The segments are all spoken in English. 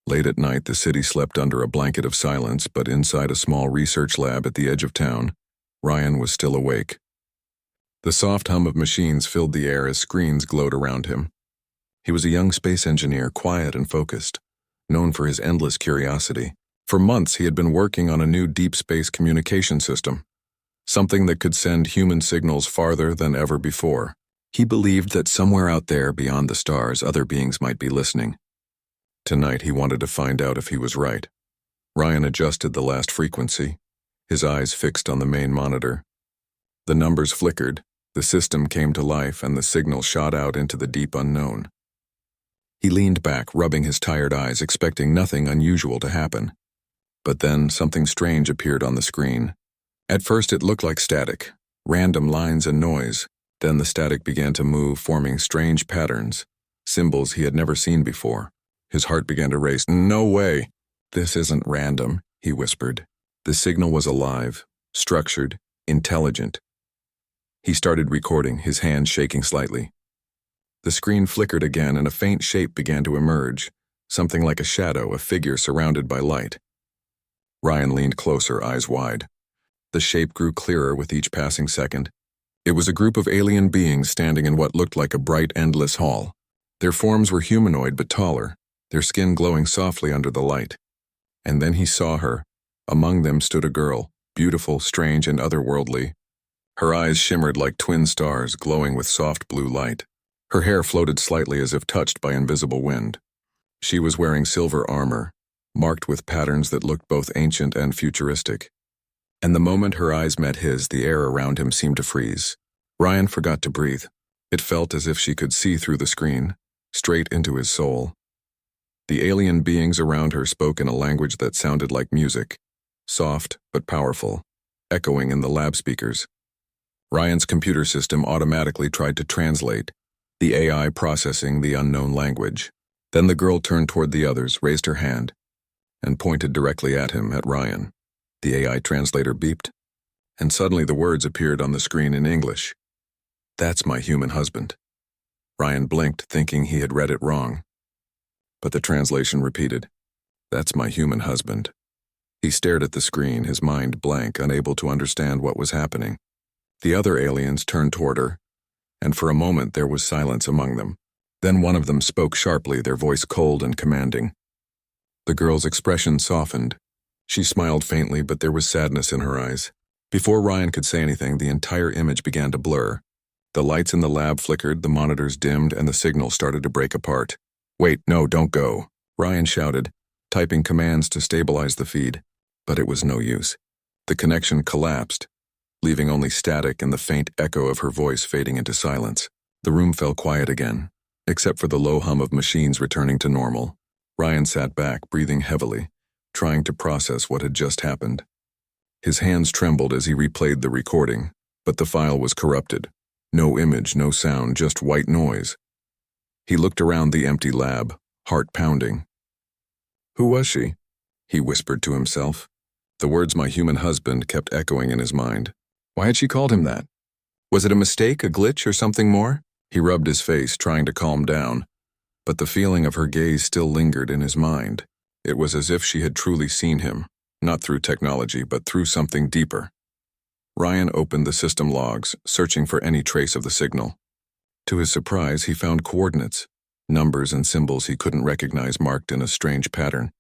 Late at night, the city slept under a blanket of silence, but inside a small research lab at the edge of town, Ryan was still awake. The soft hum of machines filled the air as screens glowed around him. He was a young space engineer, quiet and focused, known for his endless curiosity. For months, he had been working on a new deep space communication system, something that could send human signals farther than ever before. He believed that somewhere out there beyond the stars, other beings might be listening. Tonight, he wanted to find out if he was right. Ryan adjusted the last frequency, his eyes fixed on the main monitor. The numbers flickered, the system came to life, and the signal shot out into the deep unknown. He leaned back, rubbing his tired eyes, expecting nothing unusual to happen. But then something strange appeared on the screen. At first it looked like static, random lines and noise. Then the static began to move, forming strange patterns, symbols he had never seen before. His heart began to race. "No way! This isn't random," he whispered. The signal was alive, structured, intelligent. He started recording, his hands shaking slightly. The screen flickered again and a faint shape began to emerge, something like a shadow, a figure surrounded by light. Ryan leaned closer, eyes wide. The shape grew clearer with each passing second. It was a group of alien beings standing in what looked like a bright, endless hall. Their forms were humanoid but taller, their skin glowing softly under the light. And then he saw her. Among them stood a girl, beautiful, strange, and otherworldly. Her eyes shimmered like twin stars, glowing with soft blue light. Her hair floated slightly as if touched by invisible wind. She was wearing silver armor, marked with patterns that looked both ancient and futuristic. And the moment her eyes met his, the air around him seemed to freeze. Ryan forgot to breathe. It felt as if she could see through the screen, straight into his soul. The alien beings around her spoke in a language that sounded like music, soft but powerful, echoing in the lab speakers. Ryan's computer system automatically tried to translate, the AI processing the unknown language. Then the girl turned toward the others, raised her hand, and pointed directly at him, at Ryan. The AI translator beeped, and suddenly the words appeared on the screen in English. "That's my human husband." Ryan blinked, thinking he had read it wrong. But the translation repeated, "That's my human husband." He stared at the screen, his mind blank, unable to understand what was happening. The other aliens turned toward her, and for a moment there was silence among them. Then one of them spoke sharply, their voice cold and commanding. The girl's expression softened. She smiled faintly, but there was sadness in her eyes. Before Ryan could say anything, the entire image began to blur. The lights in the lab flickered, the monitors dimmed, and the signal started to break apart. "Wait, no, don't go," Ryan shouted, typing commands to stabilize the feed. But it was no use. The connection collapsed, leaving only static and the faint echo of her voice fading into silence. The room fell quiet again, except for the low hum of machines returning to normal. Ryan sat back, breathing heavily, trying to process what had just happened. His hands trembled as he replayed the recording, but the file was corrupted. No image, no sound, just white noise. He looked around the empty lab, heart pounding. "Who was she?" he whispered to himself. The words "my human husband" kept echoing in his mind. Why had she called him that? Was it a mistake, a glitch, or something more? He rubbed his face, trying to calm down, but the feeling of her gaze still lingered in his mind. It was as if she had truly seen him, not through technology, but through something deeper. Ryan opened the system logs, searching for any trace of the signal. To his surprise, he found coordinates, numbers and symbols he couldn't recognize marked in a strange pattern.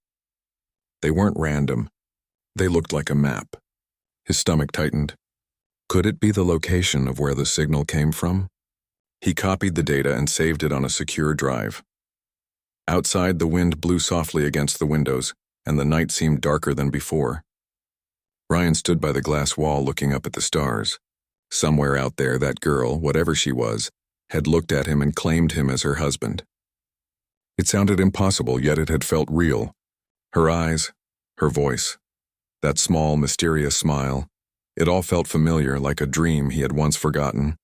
They weren't random. They looked like a map. His stomach tightened. Could it be the location of where the signal came from? He copied the data and saved it on a secure drive. Outside, the wind blew softly against the windows, and the night seemed darker than before. Ryan stood by the glass wall looking up at the stars. Somewhere out there, that girl, whatever she was, had looked at him and claimed him as her husband. It sounded impossible, yet it had felt real. Her eyes, her voice, that small, mysterious smile, it all felt familiar, like a dream he had once forgotten.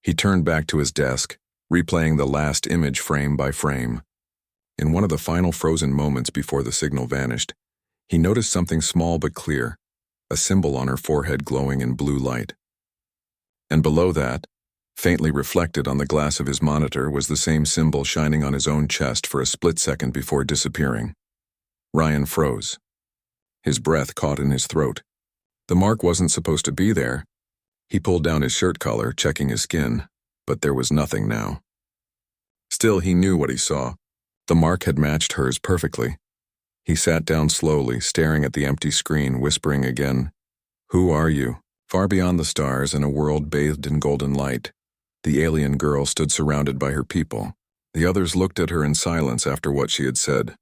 He turned back to his desk, replaying the last image frame by frame. In one of the final frozen moments before the signal vanished, he noticed something small but clear, a symbol on her forehead glowing in blue light. And below that, faintly reflected on the glass of his monitor, was the same symbol shining on his own chest for a split second before disappearing. Ryan froze. His breath caught in his throat. The mark wasn't supposed to be there. He pulled down his shirt collar, checking his skin, but there was nothing now. Still, he knew what he saw. The mark had matched hers perfectly. He sat down slowly, staring at the empty screen, whispering again, "Who are you?" Far beyond the stars, in a world bathed in golden light, the alien girl stood surrounded by her people. The others looked at her in silence after what she had said.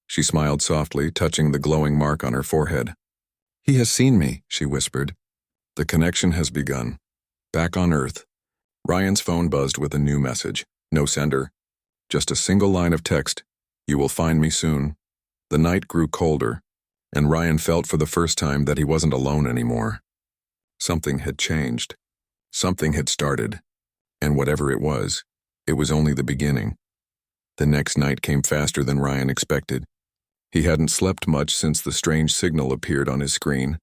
She smiled softly, touching the glowing mark on her forehead. "He has seen me," she whispered. "The connection has begun." Back on Earth, Ryan's phone buzzed with a new message. No sender. Just a single line of text. "You will find me soon." The night grew colder, and Ryan felt for the first time that he wasn't alone anymore. Something had changed. Something had started. And whatever it was only the beginning. The next night came faster than Ryan expected. He hadn't slept much since the strange signal appeared on his screen.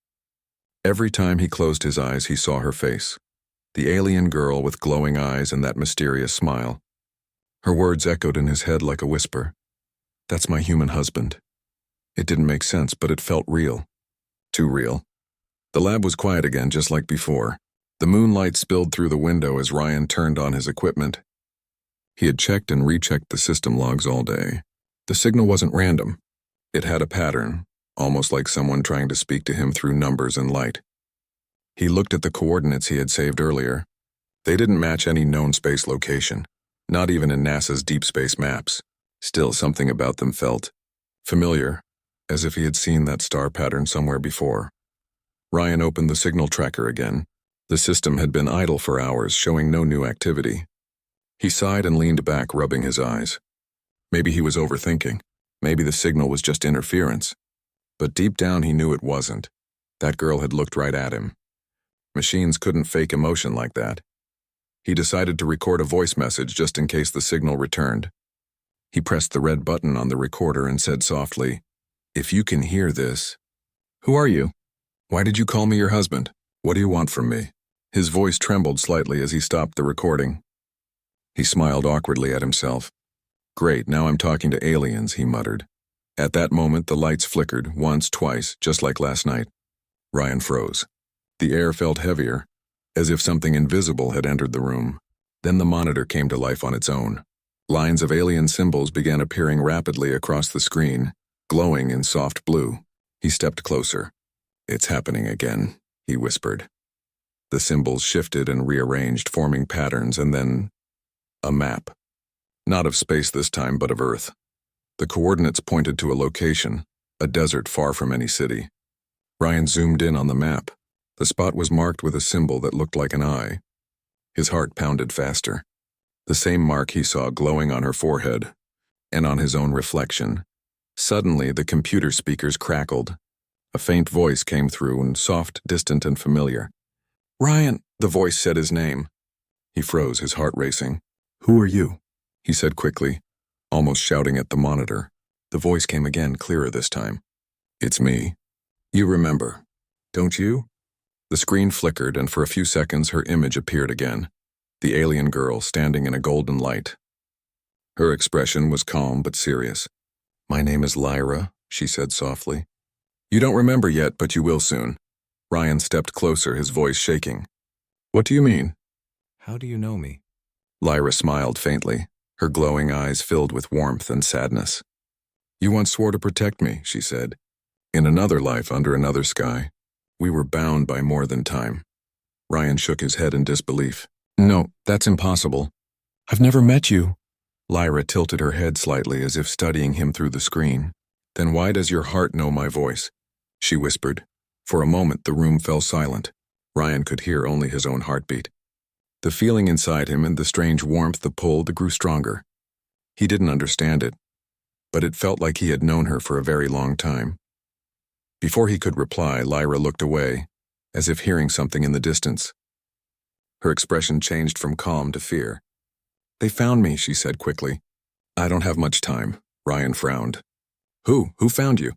Every time he closed his eyes, he saw her face. The alien girl with glowing eyes and that mysterious smile. Her words echoed in his head like a whisper. "That's my human husband." It didn't make sense, but it felt real. Too real. The lab was quiet again, just like before. The moonlight spilled through the window as Ryan turned on his equipment. He had checked and rechecked the system logs all day. The signal wasn't random. It had a pattern, almost like someone trying to speak to him through numbers and light. He looked at the coordinates he had saved earlier. They didn't match any known space location, not even in NASA's deep space maps. Still, something about them felt familiar, as if he had seen that star pattern somewhere before. Ryan opened the signal tracker again. The system had been idle for hours, showing no new activity. He sighed and leaned back, rubbing his eyes. Maybe he was overthinking. Maybe the signal was just interference. But deep down he knew it wasn't. That girl had looked right at him. Machines couldn't fake emotion like that. He decided to record a voice message just in case the signal returned. He pressed the red button on the recorder and said softly, "If you can hear this..." "Who are you? Why did you call me your husband? What do you want from me?" His voice trembled slightly as he stopped the recording. He smiled awkwardly at himself. "Great, now I'm talking to aliens," he muttered. At that moment, the lights flickered, once, twice, just like last night. Ryan froze. The air felt heavier, as if something invisible had entered the room. Then the monitor came to life on its own. Lines of alien symbols began appearing rapidly across the screen, glowing in soft blue. He stepped closer. "It's happening again," he whispered. The symbols shifted and rearranged, forming patterns, and then a map. Not of space this time, but of Earth. The coordinates pointed to a location, a desert far from any city. Ryan zoomed in on the map. The spot was marked with a symbol that looked like an eye. His heart pounded faster. The same mark he saw glowing on her forehead, and on his own reflection. Suddenly, the computer speakers crackled. A faint voice came through, and soft, distant, and familiar. "Ryan!" The voice said his name. He froze, his heart racing. "Who are you?" he said quickly, almost shouting at the monitor. The voice came again, clearer this time. "It's me. You remember, don't you?" The screen flickered, and for a few seconds her image appeared again. The alien girl standing in a golden light. Her expression was calm but serious. "My name is Lyra," she said softly. "You don't remember yet, but you will soon." Ryan stepped closer, his voice shaking. "What do you mean?" "How do you know me?" Lyra smiled faintly, her glowing eyes filled with warmth and sadness. "You once swore to protect me," she said. "In another life, under another sky. We were bound by more than time." Ryan shook his head in disbelief. "No, that's impossible. I've never met you." Lyra tilted her head slightly as if studying him through the screen. "Then why does your heart know my voice?" she whispered. For a moment, the room fell silent. Ryan could hear only his own heartbeat. The feeling inside him and the strange warmth, the pull, that grew stronger. He didn't understand it, but it felt like he had known her for a very long time. Before he could reply, Lyra looked away, as if hearing something in the distance. Her expression changed from calm to fear. "They found me," she said quickly. "I don't have much time," Ryan frowned. Who found you?"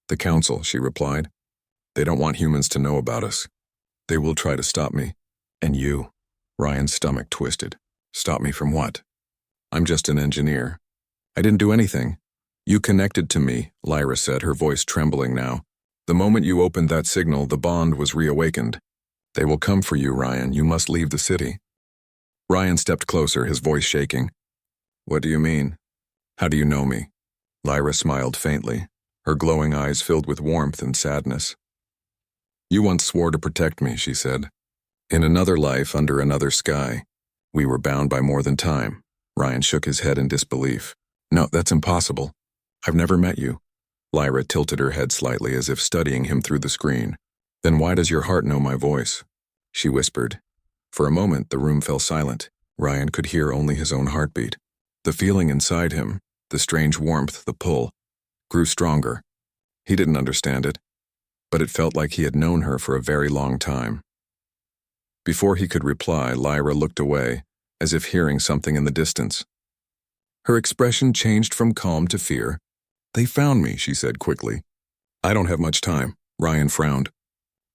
"The Council," she replied. "They don't want humans to know about us. They will try to stop me." "And you?" Ryan's stomach twisted. "Stop me from what?" "I'm just an engineer. I didn't do anything. You connected to me, Lyra said, her voice trembling now. The moment you opened that signal, the bond was reawakened. They will come for you, Ryan. You must leave the city. Ryan stepped closer, his voice shaking. What do you mean? How do you know me? Lyra smiled faintly, her glowing eyes filled with warmth and sadness. You once swore to protect me, she said. In another life, under another sky. We were bound by more than time. Ryan shook his head in disbelief. No, that's impossible. I've never met you. Lyra tilted her head slightly as if studying him through the screen. Then why does your heart know my voice? She whispered. For a moment, the room fell silent. Ryan could hear only his own heartbeat. The feeling inside him, the strange warmth, the pull, grew stronger. He didn't understand it, but it felt like he had known her for a very long time. Before he could reply, Lyra looked away, as if hearing something in the distance. Her expression changed from calm to fear. They found me, she said quickly. I don't have much time, Ryan frowned.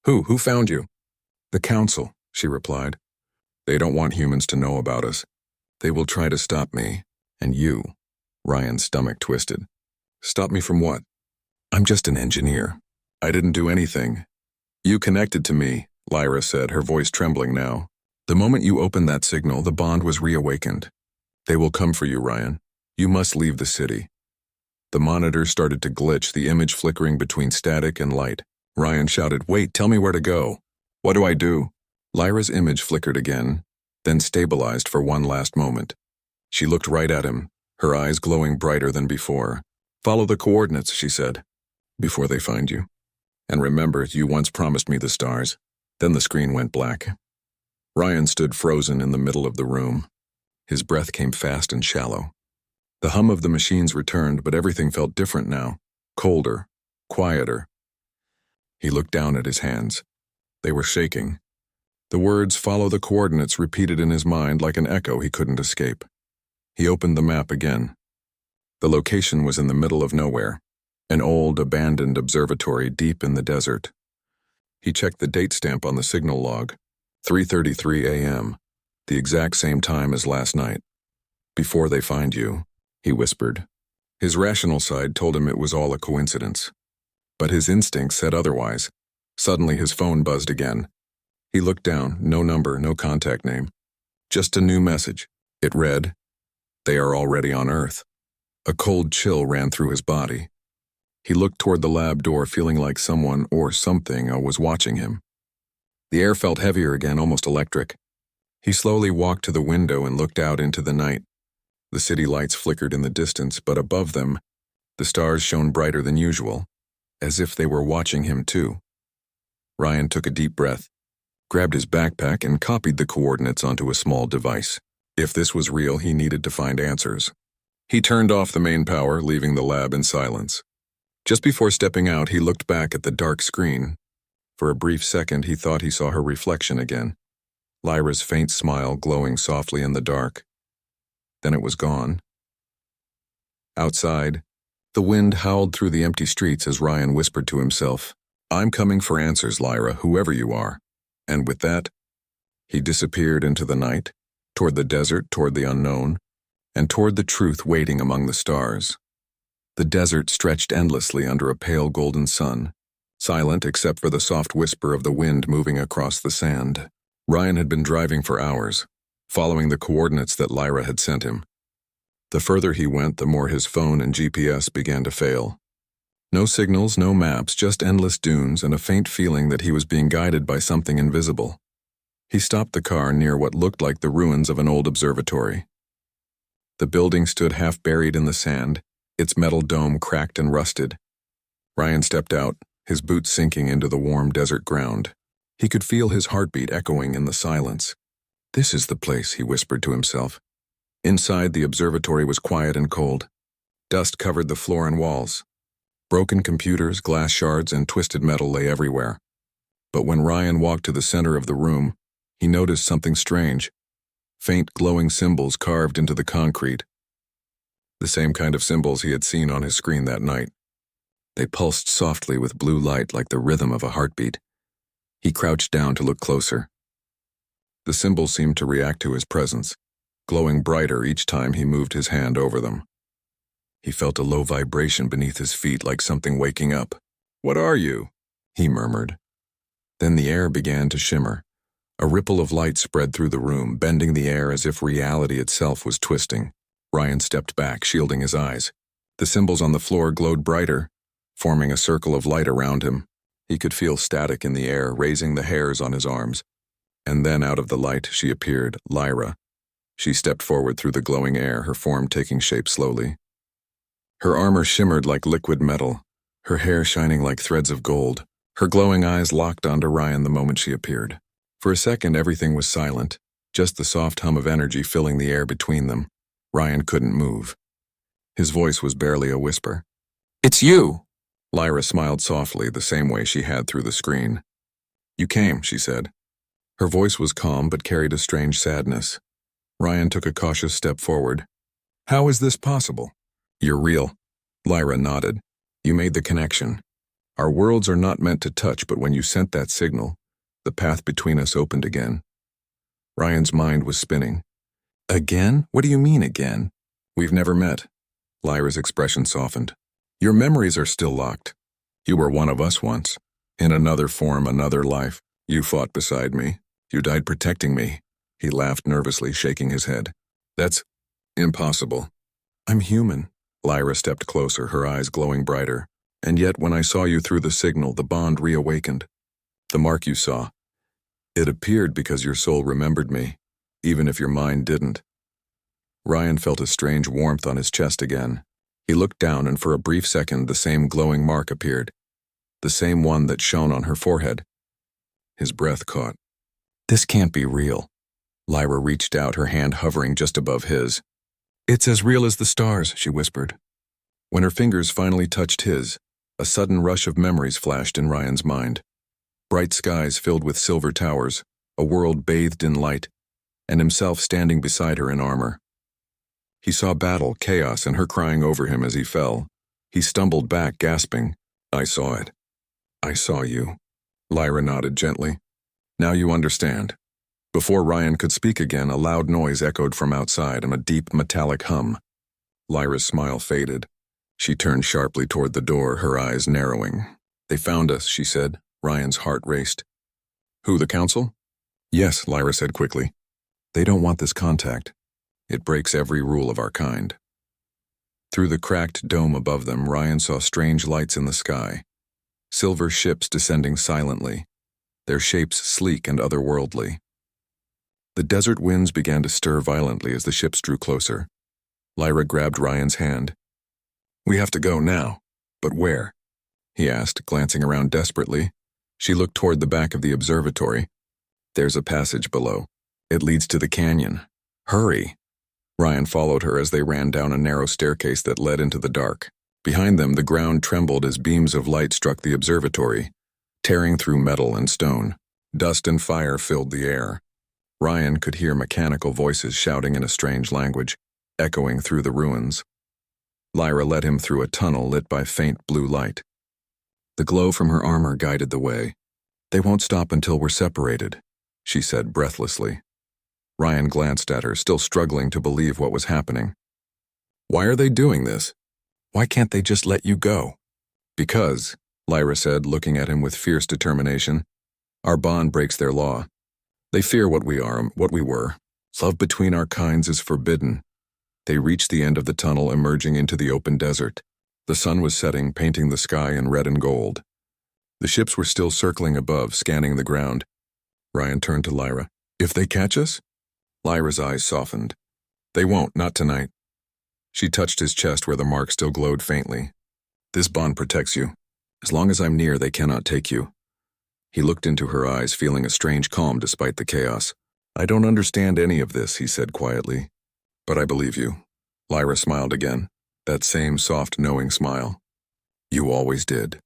Who found you? The Council, she replied. They don't want humans to know about us. They will try to stop me, and you. Ryan's stomach twisted. Stop me from what? I'm just an engineer. I didn't do anything. You connected to me, Lyra said, her voice trembling now. The moment you opened that signal, the bond was reawakened. They will come for you, Ryan. You must leave the city. The monitor started to glitch, the image flickering between static and light. Ryan shouted, Wait, tell me where to go. What do I do? Lyra's image flickered again, then stabilized for one last moment. She looked right at him, her eyes glowing brighter than before. Follow the coordinates, she said, before they find you. And remember, you once promised me the stars. Then the screen went black. Ryan stood frozen in the middle of the room. His breath came fast and shallow. The hum of the machines returned, but everything felt different now, colder, quieter. He looked down at his hands. They were shaking. The words, follow the coordinates, repeated in his mind like an echo he couldn't escape. He opened the map again. The location was in the middle of nowhere, an old, abandoned observatory deep in the desert. He checked the date stamp on the signal log, 3:33 a.m., the exact same time as last night. Before they find you, he whispered. His rational side told him it was all a coincidence. But his instinct said otherwise. Suddenly his phone buzzed again. He looked down, no number, no contact name. Just a new message. It read, They are already on Earth. A cold chill ran through his body. He looked toward the lab door, feeling like someone or something was watching him. The air felt heavier again, almost electric. He slowly walked to the window and looked out into the night. The city lights flickered in the distance, but above them, the stars shone brighter than usual, as if they were watching him too. Ryan took a deep breath, grabbed his backpack, and copied the coordinates onto a small device. If this was real, he needed to find answers. He turned off the main power, leaving the lab in silence. Just before stepping out, he looked back at the dark screen. For a brief second, he thought he saw her reflection again, Lyra's faint smile glowing softly in the dark. Then it was gone. Outside, the wind howled through the empty streets as Ryan whispered to himself, I'm coming for answers, Lyra, whoever you are. And with that, he disappeared into the night, toward the desert, toward the unknown, and toward the truth waiting among the stars. The desert stretched endlessly under a pale golden sun, silent except for the soft whisper of the wind moving across the sand. Ryan had been driving for hours, following the coordinates that Lyra had sent him. The further he went, the more his phone and GPS began to fail. No signals, no maps, just endless dunes and a faint feeling that he was being guided by something invisible. He stopped the car near what looked like the ruins of an old observatory. The building stood half buried in the sand, its metal dome cracked and rusted. Ryan stepped out, his boots sinking into the warm desert ground. He could feel his heartbeat echoing in the silence. This is the place, he whispered to himself. Inside, the observatory was quiet and cold. Dust covered the floor and walls. Broken computers, glass shards, and twisted metal lay everywhere. But when Ryan walked to the center of the room, he noticed something strange. Faint glowing symbols carved into the concrete. The same kind of symbols he had seen on his screen that night. They pulsed softly with blue light like the rhythm of a heartbeat. He crouched down to look closer. The symbols seemed to react to his presence, glowing brighter each time he moved his hand over them. He felt a low vibration beneath his feet, like something waking up. "What are you?" he murmured. Then the air began to shimmer. A ripple of light spread through the room, bending the air as if reality itself was twisting. Ryan stepped back, shielding his eyes. The symbols on the floor glowed brighter, forming a circle of light around him. He could feel static in the air, raising the hairs on his arms. And then out of the light she appeared, Lyra. She stepped forward through the glowing air, her form taking shape slowly. Her armor shimmered like liquid metal, her hair shining like threads of gold. Her glowing eyes locked onto Ryan the moment she appeared. For a second, everything was silent, just the soft hum of energy filling the air between them. Ryan couldn't move. His voice was barely a whisper. "It's you!" Lyra smiled softly, the same way she had through the screen. "You came," she said. Her voice was calm but carried a strange sadness. Ryan took a cautious step forward. "How is this possible?" "You're real." Lyra nodded. "You made the connection. Our worlds are not meant to touch, but when you sent that signal, the path between us opened again." Ryan's mind was spinning. "Again? What do you mean, again?" "We've never met." Lyra's expression softened. "Your memories are still locked. You were one of us once. In another form, another life. You fought beside me. You died protecting me." He laughed nervously, shaking his head. "That's impossible." "I'm human." Lyra stepped closer, her eyes glowing brighter. "And yet when I saw you through the signal, the bond reawakened. The mark you saw. It appeared because your soul remembered me, even if your mind didn't." Ryan felt a strange warmth on his chest again. He looked down and for a brief second the same glowing mark appeared. The same one that shone on her forehead. His breath caught. "This can't be real." Lyra reached out, her hand hovering just above his. "It's as real as the stars," she whispered. When her fingers finally touched his, a sudden rush of memories flashed in Ryan's mind. Bright skies filled with silver towers, a world bathed in light, and himself standing beside her in armor. He saw battle, chaos, and her crying over him as he fell. He stumbled back, gasping. "I saw it. I saw you." Lyra nodded gently. "Now you understand." Before Ryan could speak again, a loud noise echoed from outside and a deep metallic hum. Lyra's smile faded. She turned sharply toward the door, her eyes narrowing. "They found us," she said. Ryan's heart raced. "Who, the council?" "Yes," Lyra said quickly. "They don't want this contact. It breaks every rule of our kind." Through the cracked dome above them, Ryan saw strange lights in the sky. Silver ships descending silently, their shapes sleek and otherworldly. The desert winds began to stir violently as the ships drew closer. Lyra grabbed Ryan's hand. "We have to go now. But where?" he asked, glancing around desperately. She looked toward the back of the observatory. "There's a passage below. It leads to the canyon. Hurry!" Ryan followed her as they ran down a narrow staircase that led into the dark. Behind them, the ground trembled as beams of light struck the observatory, tearing through metal and stone. Dust and fire filled the air. Ryan could hear mechanical voices shouting in a strange language, echoing through the ruins. Lyra led him through a tunnel lit by faint blue light. The glow from her armor guided the way. "They won't stop until we're separated," she said breathlessly. Ryan glanced at her, still struggling to believe what was happening. "Why are they doing this? Why can't they just let you go?" "Because," Lyra said, looking at him with fierce determination, "our bond breaks their law. They fear what we are, what we were. Love between our kinds is forbidden." They reached the end of the tunnel, emerging into the open desert. The sun was setting, painting the sky in red and gold. The ships were still circling above, scanning the ground. Ryan turned to Lyra. "If they catch us?" Lyra's eyes softened. "They won't, not tonight." She touched his chest where the mark still glowed faintly. "This bond protects you. As long as I'm near, they cannot take you." He looked into her eyes, feeling a strange calm despite the chaos. "I don't understand any of this," he said quietly. "But I believe you." Lyra smiled again, that same soft, knowing smile. "You always did."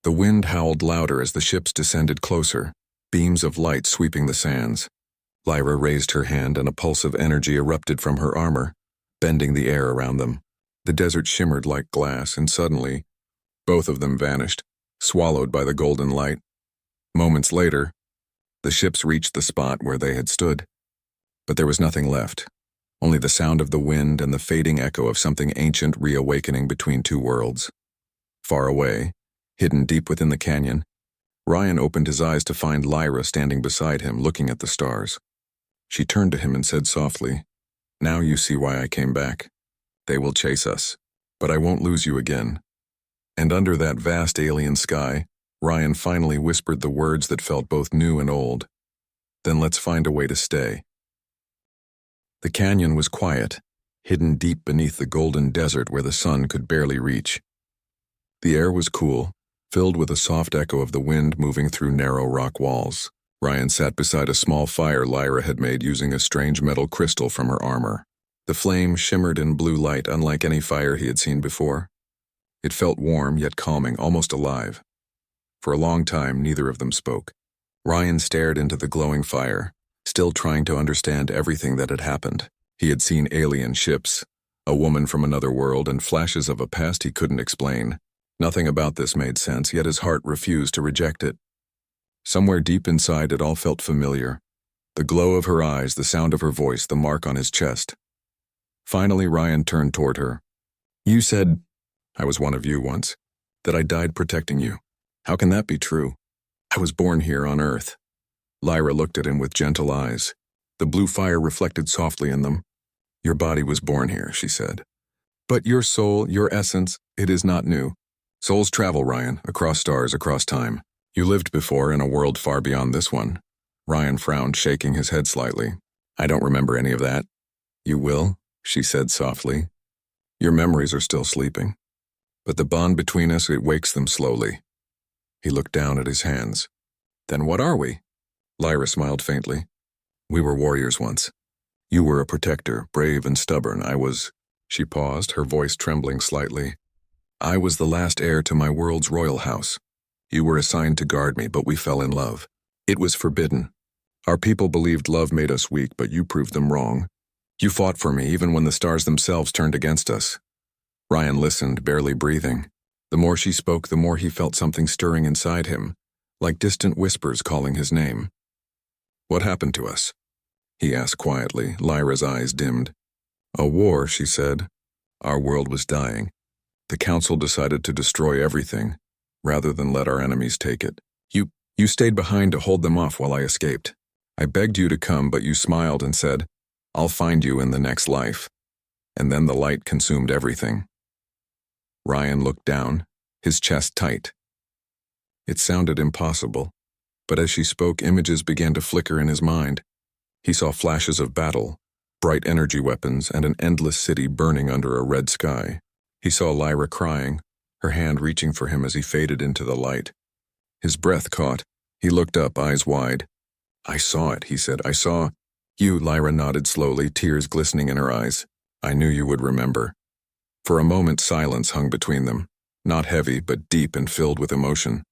The wind howled louder as the ships descended closer, beams of light sweeping the sands. Lyra raised her hand and a pulse of energy erupted from her armor, bending the air around them. The desert shimmered like glass, and suddenly, both of them vanished, swallowed by the golden light. Moments later, the ships reached the spot where they had stood, but there was nothing left. only the sound of the wind and the fading echo of something ancient reawakening between two worlds. Far away, hidden deep within the canyon, Ryan opened his eyes to find Lyra standing beside him, looking at the stars. She turned to him and said softly, "Now you see why I came back. They will chase us, but I won't lose you again." And under that vast alien sky, Ryan finally whispered the words that felt both new and old. "Then let's find a way to stay." The canyon was quiet, hidden deep beneath the golden desert where the sun could barely reach. The air was cool, filled with a soft echo of the wind moving through narrow rock walls. Ryan sat beside a small fire Lyra had made using a strange metal crystal from her armor. The flame shimmered in blue light unlike any fire he had seen before. It felt warm yet calming, almost alive. For a long time, neither of them spoke. Ryan stared into the glowing fire, still trying to understand everything that had happened. He had seen alien ships, a woman from another world, and flashes of a past he couldn't explain. Nothing about this made sense, yet his heart refused to reject it. Somewhere deep inside, it all felt familiar. The glow of her eyes, the sound of her voice, the mark on his chest. Finally, Ryan turned toward her. "You said I was one of you once, that I died protecting you. How can that be true? I was born here on Earth." Lyra looked at him with gentle eyes. The blue fire reflected softly in them. "Your body was born here," she said. "But your soul, your essence, it is not new. Souls travel, Ryan, across stars, across time. You lived before in a world far beyond this one." Ryan frowned, shaking his head slightly. "I don't remember any of that." "You will," she said softly. "Your memories are still sleeping. But the bond between us, it wakes them slowly." He looked down at his hands. "Then what are we?" Lyra smiled faintly. "We were warriors once. You were a protector, brave and stubborn. I was—" She paused, her voice trembling slightly. "I was the last heir to my world's royal house. You were assigned to guard me, but we fell in love. It was forbidden. Our people believed love made us weak, but you proved them wrong. You fought for me even when the stars themselves turned against us." Ryan listened, barely breathing. The more she spoke, the more he felt something stirring inside him, like distant whispers calling his name. "What happened to us?" he asked quietly. Lyra's eyes dimmed. "A war," she said. "Our world was dying. The council decided to destroy everything, rather than let our enemies take it. You stayed behind to hold them off while I escaped. I begged you to come, but you smiled and said, 'I'll find you in the next life.' And then the light consumed everything." Ryan looked down, his chest tight. It sounded impossible, but as she spoke, images began to flicker in his mind. He saw flashes of battle, bright energy weapons, and an endless city burning under a red sky. He saw Lyra crying, her hand reaching for him as he faded into the light. His breath caught. He looked up, eyes wide. "I saw it," he said. "I saw—" "You," Lyra nodded slowly, tears glistening in her eyes. "I knew you would remember." For a moment, silence hung between them, not heavy, but deep and filled with emotion.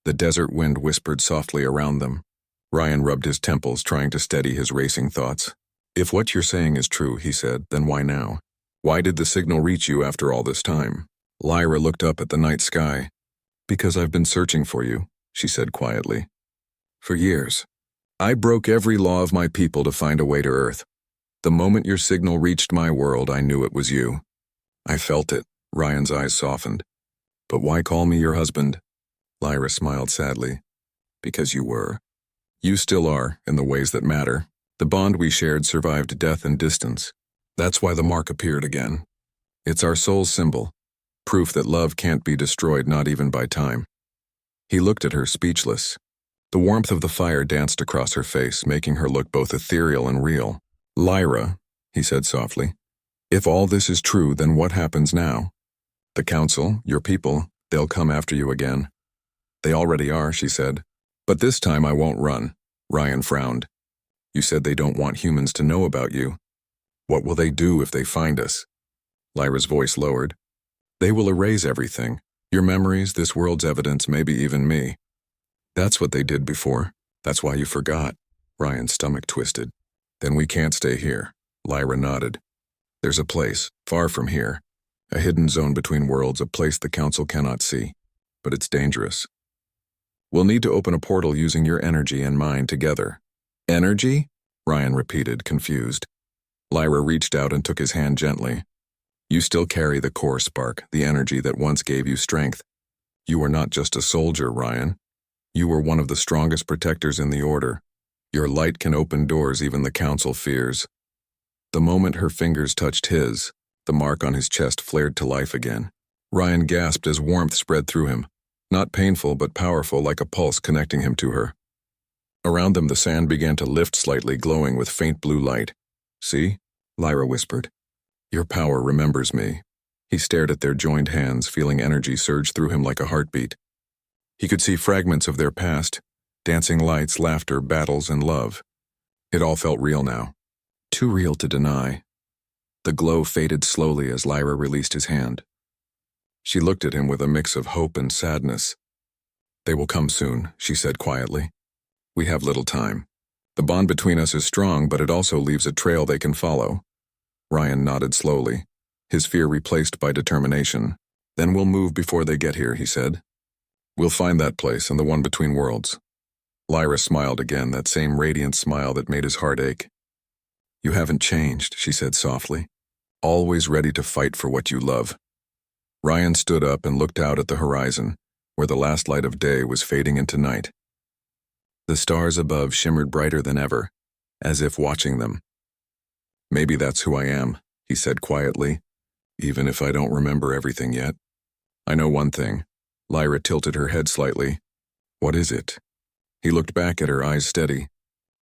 The desert wind whispered softly around them. Ryan rubbed his temples, trying to steady his racing thoughts. "If what you're saying is true," he said, "then why now? Why did the signal reach you after all this time?" Lyra looked up at the night sky. "Because I've been searching for you," she said quietly. "For years. I broke every law of my people to find a way to Earth. The moment your signal reached my world, I knew it was you." "I felt it." Ryan's eyes softened. "But why call me your husband?" Lyra smiled sadly. "Because you were. You still are, in the ways that matter. The bond we shared survived death and distance. That's why the mark appeared again. It's our soul's symbol, proof that love can't be destroyed, not even by time." He looked at her, speechless. The warmth of the fire danced across her face, making her look both ethereal and real. "Lyra," he said softly, "if all this is true, then what happens now? The council, your people, they'll come after you again." "They already are," she said. "But this time I won't run." Ryan frowned. "You said they don't want humans to know about you. What will they do if they find us?" Lyra's voice lowered. "They will erase everything. Your memories, this world's evidence, maybe even me. That's what they did before. That's why you forgot." Ryan's stomach twisted. "Then we can't stay here." Lyra nodded. "There's a place, far from here. A hidden zone between worlds, a place the council cannot see. But it's dangerous. We'll need to open a portal using your energy and mine together." "Energy?" Ryan repeated, confused. Lyra reached out and took his hand gently. You still carry the core spark, the energy that once gave you strength. You are not just a soldier, Ryan. You were one of the strongest protectors in the Order. Your light can open doors even the Council fears. The moment her fingers touched his, the mark on his chest flared to life again. Ryan gasped as warmth spread through him, not painful but powerful, like a pulse connecting him to her. Around them the sand began to lift slightly, glowing with faint blue light. See? Lyra whispered. Your power remembers me. He stared at their joined hands, feeling energy surge through him like a heartbeat. He could see fragments of their past, dancing lights, laughter, battles, and love. It all felt real now. Too real to deny. The glow faded slowly as Lyra released his hand. She looked at him with a mix of hope and sadness. They will come soon, she said quietly. We have little time. The bond between us is strong, but it also leaves a trail they can follow. Ryan nodded slowly, his fear replaced by determination. Then we'll move before they get here, he said. We'll find that place and the one between worlds. Lyra smiled again, that same radiant smile that made his heart ache. You haven't changed, she said softly. Always ready to fight for what you love. Ryan stood up and looked out at the horizon, where the last light of day was fading into night. The stars above shimmered brighter than ever, as if watching them. Maybe that's who I am, he said quietly, even if I don't remember everything yet. I know one thing. Lyra tilted her head slightly. What is it? He looked back at her, eyes steady.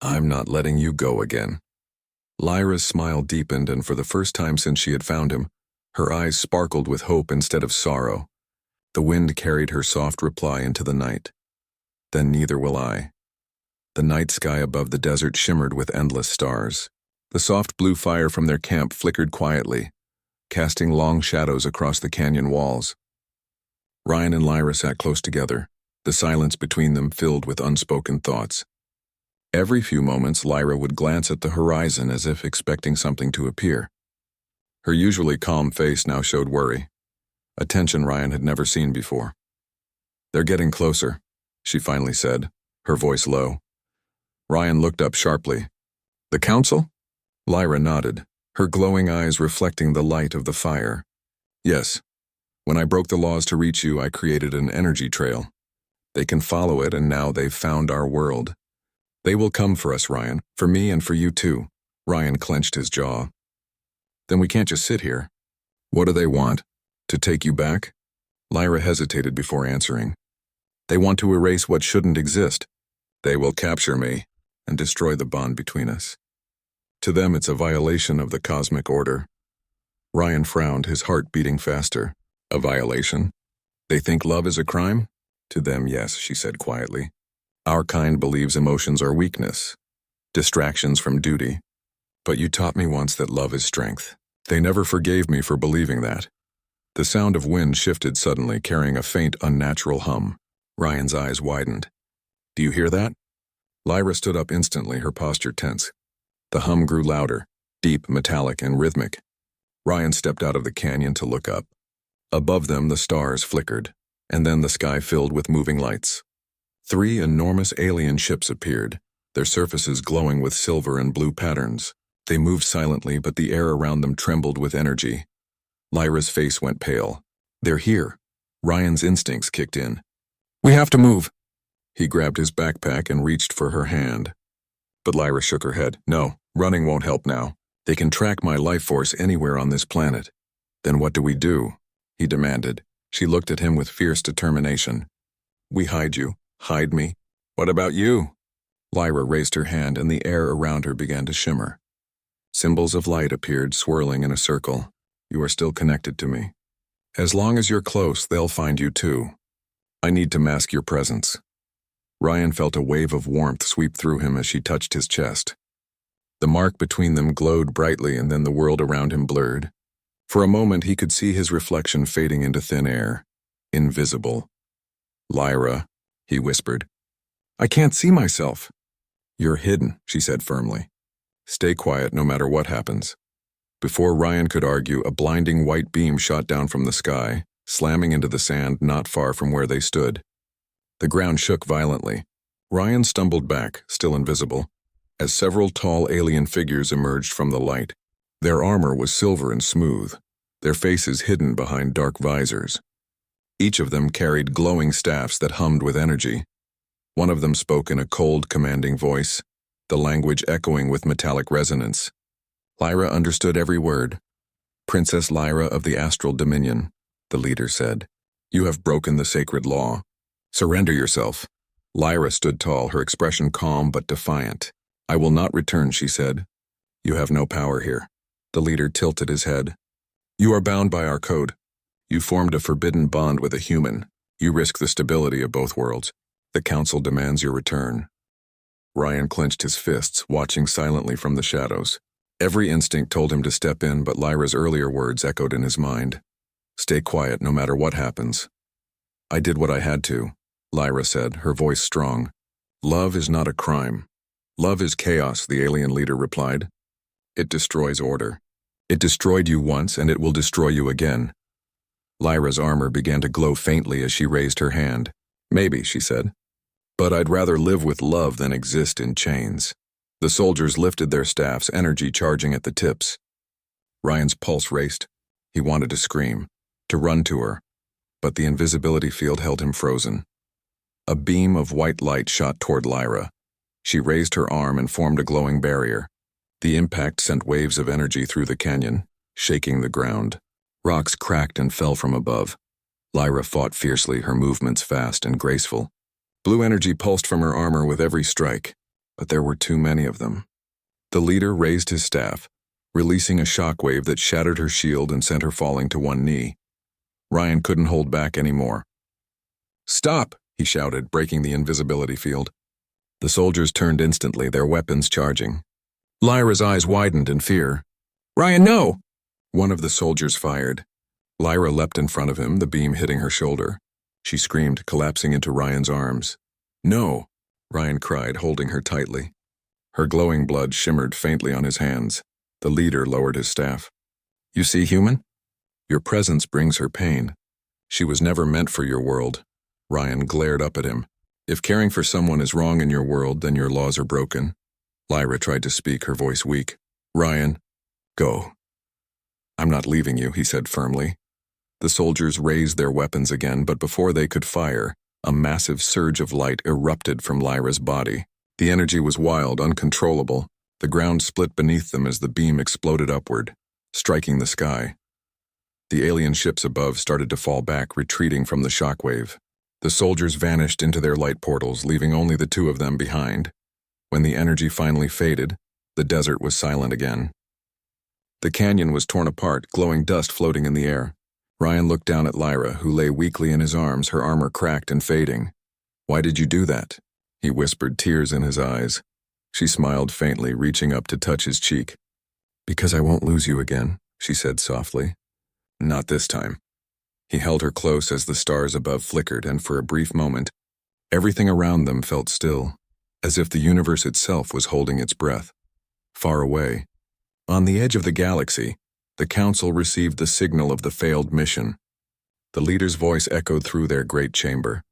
I'm not letting you go again. Lyra's smile deepened, and for the first time since she had found him, her eyes sparkled with hope instead of sorrow. The wind carried her soft reply into the night. Then neither will I. The night sky above the desert shimmered with endless stars. The soft blue fire from their camp flickered quietly, casting long shadows across the canyon walls. Ryan and Lyra sat close together, the silence between them filled with unspoken thoughts. Every few moments, Lyra would glance at the horizon as if expecting something to appear. Her usually calm face now showed worry, a tension Ryan had never seen before. They're getting closer, she finally said, her voice low. Ryan looked up sharply. The Council? Lyra nodded, her glowing eyes reflecting the light of the fire. Yes. When I broke the laws to reach you, I created an energy trail. They can follow it, and now they've found our world. They will come for us, Ryan, for me and for you too. Ryan clenched his jaw. Then we can't just sit here. What do they want? To take you back? Lyra hesitated before answering. They want to erase what shouldn't exist. They will capture me and destroy the bond between us. To them, it's a violation of the cosmic order. Ryan frowned, his heart beating faster. A violation? They think love is a crime? To them, yes, she said quietly. Our kind believes emotions are weakness, distractions from duty. But you taught me once that love is strength. They never forgave me for believing that. The sound of wind shifted suddenly, carrying a faint, unnatural hum. Ryan's eyes widened. Do you hear that? Lyra stood up instantly, her posture tense. The hum grew louder, deep, metallic, and rhythmic. Ryan stepped out of the canyon to look up. Above them, the stars flickered, and then the sky filled with moving lights. 3 enormous alien ships appeared, their surfaces glowing with silver and blue patterns. They moved silently, but the air around them trembled with energy. Lyra's face went pale. They're here. Ryan's instincts kicked in. We have to move. He grabbed his backpack and reached for her hand. But Lyra shook her head. No, running won't help now. They can track my life force anywhere on this planet. Then what do we do? He demanded. She looked at him with fierce determination. We hide you. Hide me. What about you? Lyra raised her hand, and the air around her began to shimmer. Symbols of light appeared, swirling in a circle. You are still connected to me. As long as you're close, they'll find you too. I need to mask your presence. Ryan felt a wave of warmth sweep through him as she touched his chest. The mark between them glowed brightly, and then the world around him blurred. For a moment, he could see his reflection fading into thin air. Invisible. Lyra, he whispered. I can't see myself. You're hidden, she said firmly. Stay quiet no matter what happens. Before Ryan could argue, a blinding white beam shot down from the sky, slamming into the sand not far from where they stood. The ground shook violently. Ryan stumbled back, still invisible, as several tall alien figures emerged from the light. Their armor was silver and smooth, their faces hidden behind dark visors. Each of them carried glowing staffs that hummed with energy. One of them spoke in a cold, commanding voice, the language echoing with metallic resonance. Lyra understood every word. "Princess Lyra of the Astral Dominion," the leader said. "You have broken the sacred law. Surrender yourself." Lyra stood tall, her expression calm but defiant. "I will not return," she said. "You have no power here." The leader tilted his head. "You are bound by our code. You formed a forbidden bond with a human. You risk the stability of both worlds. The Council demands your return." Ryan clenched his fists, watching silently from the shadows. Every instinct told him to step in, but Lyra's earlier words echoed in his mind. "Stay quiet no matter what happens." "I did what I had to," Lyra said, her voice strong. "Love is not a crime. Love is chaos," the alien leader replied. "It destroys order. It destroyed you once, and it will destroy you again." Lyra's armor began to glow faintly as she raised her hand. "Maybe," she said. "But I'd rather live with love than exist in chains." The soldiers lifted their staffs, energy charging at the tips. Ryan's pulse raced. He wanted to scream, to run to her, but the invisibility field held him frozen. A beam of white light shot toward Lyra. She raised her arm and formed a glowing barrier. The impact sent waves of energy through the canyon, shaking the ground. Rocks cracked and fell from above. Lyra fought fiercely, her movements fast and graceful. Blue energy pulsed from her armor with every strike, but there were too many of them. The leader raised his staff, releasing a shockwave that shattered her shield and sent her falling to one knee. Ryan couldn't hold back anymore. "Stop!" he shouted, breaking the invisibility field. The soldiers turned instantly, their weapons charging. Lyra's eyes widened in fear. "Ryan, no!" One of the soldiers fired. Lyra leapt in front of him, the beam hitting her shoulder. She screamed, collapsing into Ryan's arms. "No!" Ryan cried, holding her tightly. Her glowing blood shimmered faintly on his hands. The leader lowered his staff. "You see, human? Your presence brings her pain. She was never meant for your world." Ryan glared up at him. "If caring for someone is wrong in your world, then your laws are broken." Lyra tried to speak, her voice weak. "Ryan, go." "I'm not leaving you," he said firmly. The soldiers raised their weapons again, but before they could fire, a massive surge of light erupted from Lyra's body. The energy was wild, uncontrollable. The ground split beneath them as the beam exploded upward, striking the sky. The alien ships above started to fall back, retreating from the shockwave. The soldiers vanished into their light portals, leaving only the two of them behind. When the energy finally faded, the desert was silent again. The canyon was torn apart, glowing dust floating in the air. Ryan looked down at Lyra, who lay weakly in his arms, her armor cracked and fading. "Why did you do that?" he whispered, tears in his eyes. She smiled faintly, reaching up to touch his cheek. "Because I won't lose you again," she said softly. "Not this time." He held her close as the stars above flickered, and for a brief moment, everything around them felt still, as if the universe itself was holding its breath. Far away, on the edge of the galaxy, the Council received the signal of the failed mission. The leader's voice echoed through their great chamber.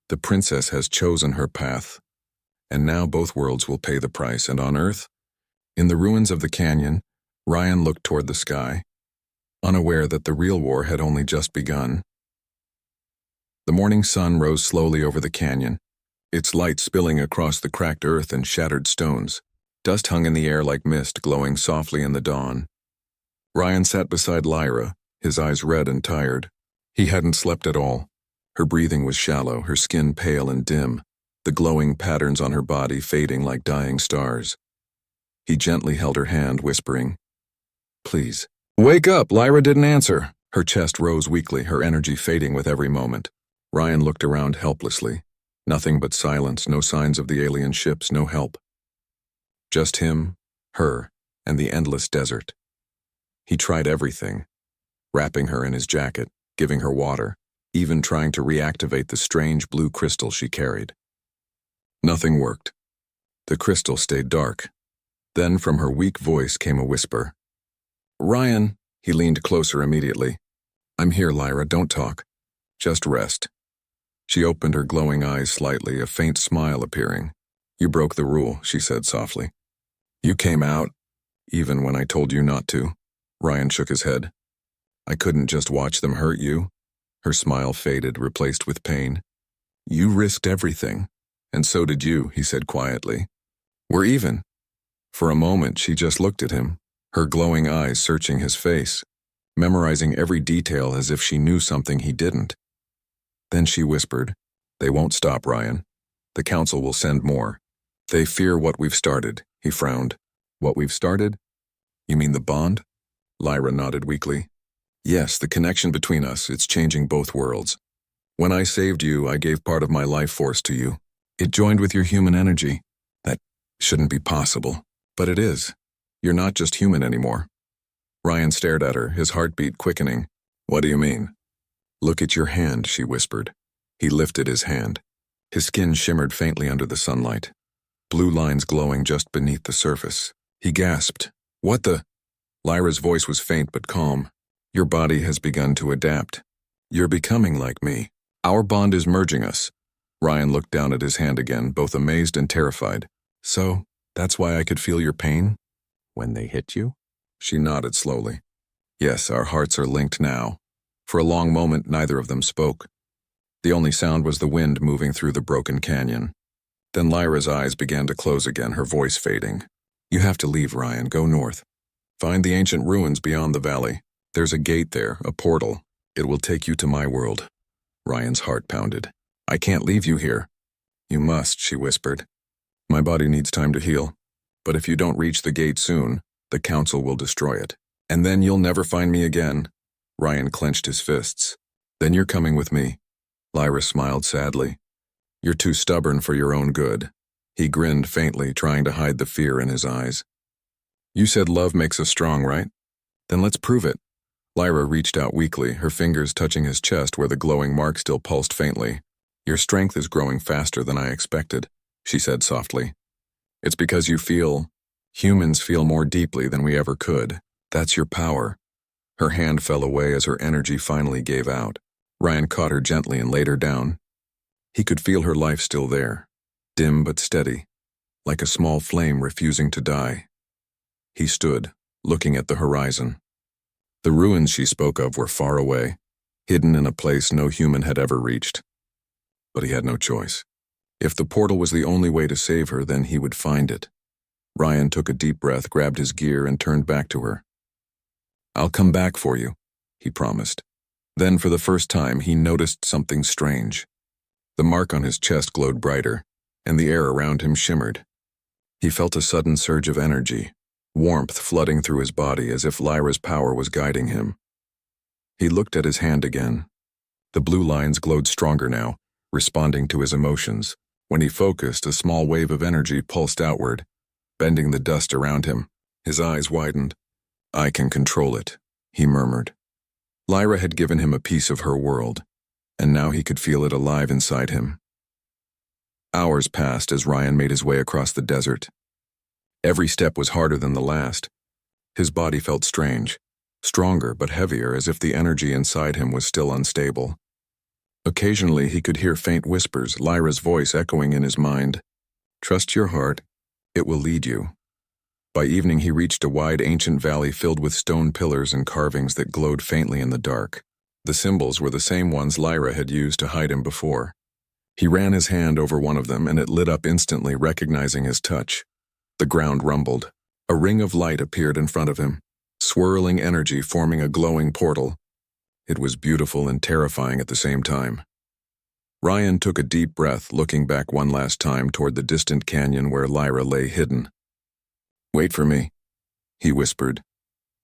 "The princess has chosen her path, and now both worlds will pay the price." And on Earth, in the ruins of the canyon, Ryan looked toward the sky, unaware that the real war had only just begun. The morning sun rose slowly over the canyon, its light spilling across the cracked earth and shattered stones. Dust hung in the air like mist, glowing softly in the dawn. Ryan sat beside Lyra, his eyes red and tired. He hadn't slept at all. Her breathing was shallow, her skin pale and dim, the glowing patterns on her body fading like dying stars. He gently held her hand, whispering, "Please, wake up." Lyra didn't answer. Her chest rose weakly, her energy fading with every moment. Ryan looked around helplessly. Nothing but silence, no signs of the alien ships, no help. Just him, her, and the endless desert. He tried everything, wrapping her in his jacket, giving her water, even trying to reactivate the strange blue crystal she carried. Nothing worked. The crystal stayed dark. Then from her weak voice came a whisper. "Ryan," he leaned closer immediately. "I'm here, Lyra, don't talk. Just rest." She opened her glowing eyes slightly, a faint smile appearing. "You broke the rule," she said softly. "You came out, even when I told you not to." Ryan shook his head. I couldn't just watch them hurt you. Her smile faded, replaced with pain. You risked everything, and so did you, he said quietly. We're even. For a moment, she just looked at him, her glowing eyes searching his face, memorizing every detail as if she knew something he didn't. Then she whispered, They won't stop, Ryan. The Council will send more. They fear what we've started, he frowned. What we've started? You mean the bond? Lyra nodded weakly. Yes, the connection between us, it's changing both worlds. When I saved you, I gave part of my life force to you. It joined with your human energy. That shouldn't be possible, but it is. You're not just human anymore. Ryan stared at her, his heartbeat quickening. What do you mean? Look at your hand, she whispered. He lifted his hand. His skin shimmered faintly under the sunlight, blue lines glowing just beneath the surface. He gasped. What the? Lyra's voice was faint but calm. Your body has begun to adapt. You're becoming like me. Our bond is merging us. Ryan looked down at his hand again, both amazed and terrified. So, that's why I could feel your pain? When they hit you? She nodded slowly. Yes, our hearts are linked now. For a long moment, neither of them spoke. The only sound was the wind moving through the broken canyon. Then Lyra's eyes began to close again, her voice fading. You have to leave, Ryan. Go north. Find the ancient ruins beyond the valley. There's a gate there, a portal. It will take you to my world. Ryan's heart pounded. I can't leave you here. You must, she whispered. My body needs time to heal. But if you don't reach the gate soon, the Council will destroy it. And then you'll never find me again. Ryan clenched his fists. Then you're coming with me. Lyra smiled sadly. You're too stubborn for your own good. He grinned faintly, trying to hide the fear in his eyes. You said love makes us strong, right? Then let's prove it. Lyra reached out weakly, her fingers touching his chest where the glowing mark still pulsed faintly. Your strength is growing faster than I expected, she said softly. It's because humans feel more deeply than we ever could. That's your power. Her hand fell away as her energy finally gave out. Ryan caught her gently and laid her down. He could feel her life still there, dim but steady, like a small flame refusing to die. He stood, looking at the horizon. The ruins she spoke of were far away, hidden in a place no human had ever reached. But he had no choice. If the portal was the only way to save her, then he would find it. Ryan took a deep breath, grabbed his gear, and turned back to her. I'll come back for you, he promised. Then, for the first time, he noticed something strange. The mark on his chest glowed brighter, and the air around him shimmered. He felt a sudden surge of energy, warmth flooding through his body as if Lyra's power was guiding him. He looked at his hand again. The blue lines glowed stronger now, responding to his emotions. When he focused, a small wave of energy pulsed outward, bending the dust around him. His eyes widened. I can control it, he murmured. Lyra had given him a piece of her world, and now he could feel it alive inside him. Hours passed as Ryan made his way across the desert. Every step was harder than the last. His body felt strange, stronger but heavier, as if the energy inside him was still unstable. Occasionally he could hear faint whispers, Lyra's voice echoing in his mind. Trust your heart, it will lead you. By evening he reached a wide ancient valley filled with stone pillars and carvings that glowed faintly in the dark. The symbols were the same ones Lyra had used to hide him before. He ran his hand over one of them and it lit up instantly, recognizing his touch. The ground rumbled. A ring of light appeared in front of him, swirling energy forming a glowing portal. It was beautiful and terrifying at the same time. Ryan took a deep breath, looking back one last time toward the distant canyon where Lyra lay hidden. Wait for me, he whispered.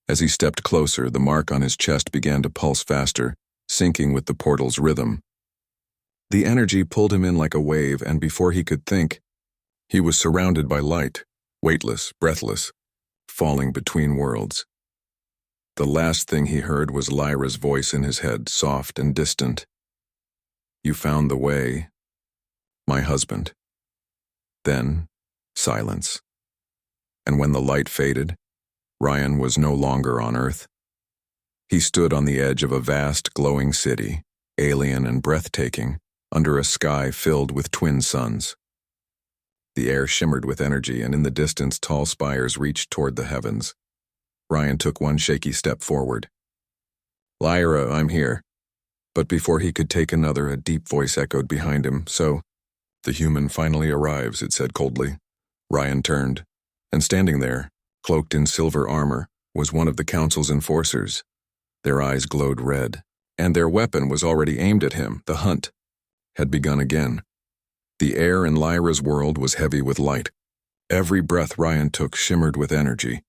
As he stepped closer, the mark on his chest began to pulse faster, syncing with the portal's rhythm. The energy pulled him in like a wave, and before he could think, he was surrounded by light, weightless, breathless, falling between worlds. The last thing he heard was Lyra's voice in his head, soft and distant. You found the way, my husband. Then, silence. And when the light faded, Ryan was no longer on Earth. He stood on the edge of a vast, glowing city, alien and breathtaking, under a sky filled with twin suns. The air shimmered with energy, and in the distance tall spires reached toward the heavens. Ryan took one shaky step forward. "Lyra, I'm here." But before he could take another, a deep voice echoed behind him. "So, the human finally arrives," it said coldly. Ryan turned, and standing there, cloaked in silver armor, was one of the Council's enforcers. Their eyes glowed red, and their weapon was already aimed at him. The hunt had begun again. The air in Lyra's world was heavy with light. Every breath Ryan took shimmered with energy,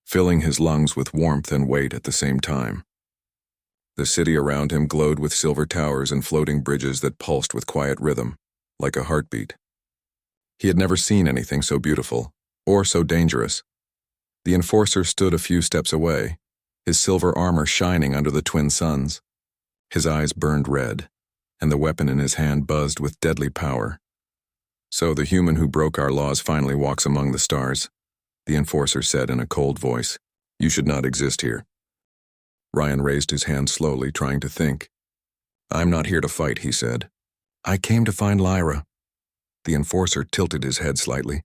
filling his lungs with warmth and weight at the same time. The city around him glowed with silver towers and floating bridges that pulsed with quiet rhythm, like a heartbeat. He had never seen anything so beautiful, or so dangerous. The enforcer stood a few steps away, his silver armor shining under the twin suns. His eyes burned red, and the weapon in his hand buzzed with deadly power. "So the human who broke our laws finally walks among the stars," the enforcer said in a cold voice. "You should not exist here." Ryan raised his hand slowly, trying to think. "I'm not here to fight," he said. "I came to find Lyra." The enforcer tilted his head slightly.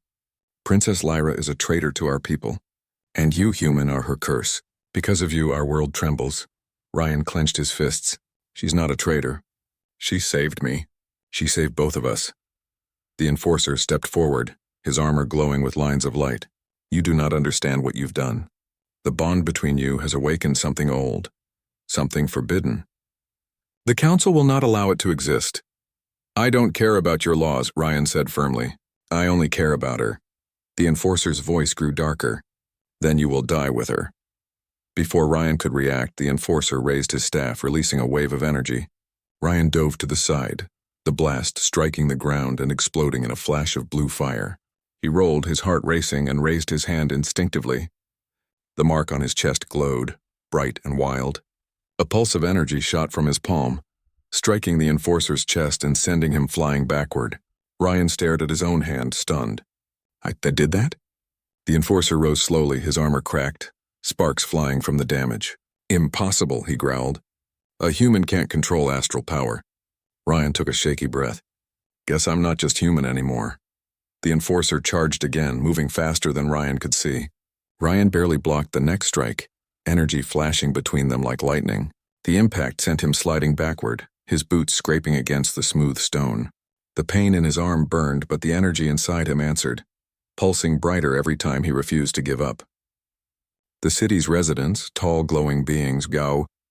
"Princess Lyra is a traitor to our people, and you, human, are her curse. Because of you, our world trembles." Ryan clenched his fists. "She's not a traitor. She saved me. She saved both of us." The enforcer stepped forward, his armor glowing with lines of light. "You do not understand what you've done. The bond between you has awakened something old, something forbidden. The Council will not allow it to exist." "I don't care about your laws," Ryan said firmly. "I only care about her." The enforcer's voice grew darker. "Then you will die with her." Before Ryan could react, the enforcer raised his staff, releasing a wave of energy. Ryan dove to the side, the blast striking the ground and exploding in a flash of blue fire. He rolled, his heart racing, and raised his hand instinctively. The mark on his chest glowed, bright and wild. A pulse of energy shot from his palm, striking the enforcer's chest and sending him flying backward. Ryan stared at his own hand, stunned. "I did that?" The enforcer rose slowly, his armor cracked, sparks flying from the damage. "Impossible," he growled. "A human can't control astral power." Ryan took a shaky breath. "Guess I'm not just human anymore." The enforcer charged again, moving faster than Ryan could see. Ryan barely blocked the next strike, energy flashing between them like lightning. The impact sent him sliding backward, his boots scraping against the smooth stone. The pain in his arm burned, but the energy inside him answered, pulsing brighter every time he refused to give up. The city's residents, tall glowing beings,